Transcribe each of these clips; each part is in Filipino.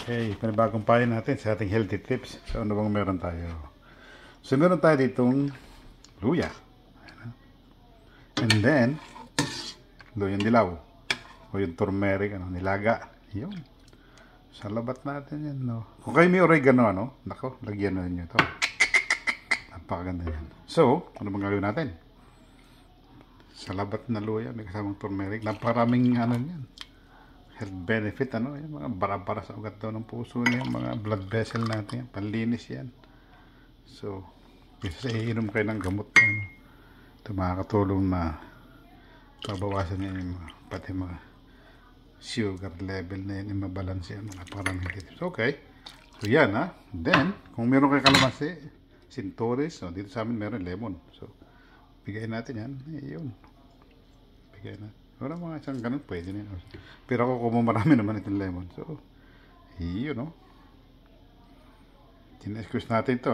Okay, panibagong payo natin sa ating healthy tips. So, ano bang meron tayo? So, meron tayo ditong luya. And then, luyang dilaw. O yung turmeric, nilaga. Yun. Salabat natin yan, no? Kung kayo may oregano, nako, lagyan na ninyo ito. Napakaganda yan. So, ano bang gagawin natin? Salabat na luya, may kasamang turmeric. Naparaming yan. Health benefit, yung mga bara-bara sa ugat daw ng puso niya, mga blood vessel natin, panlinis yan. So, kasi iinom kayo ng gamot, ito makakatulong na pabawasan niya yung pati mga sugar level na yun, yung mabalance yan, mga parang negatives. Okay, so yan Then, kung meron kayo kalamansi, sintoris, dito sa amin meron lemon. So, bigay natin yan, yun. Bigay natin. Wala mga isang ganun, pwede na yun. Pero ako kung marami naman itong lemon. So, yun, Tina-squeeze natin ito,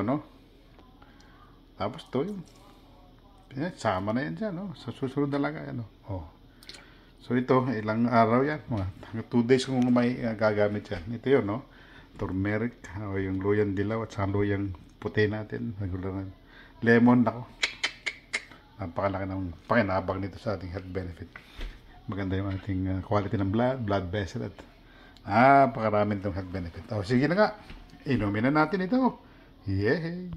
Tapos ito, yun. Sama na yan dyan, Sa susunod na lang, So, ito, ilang araw yan. Mga 2 days kung may gagamit yan. Ito yun, Turmeric, o yung luyang dilaw, at saka luyang puti natin. Lemon, ako. Napakalaki ng pakinabang nito sa ating health benefit. Maganda yung ating quality ng blood vessel at napakaraming itong health benefit. Sige na nga, inumin na natin ito. Yay!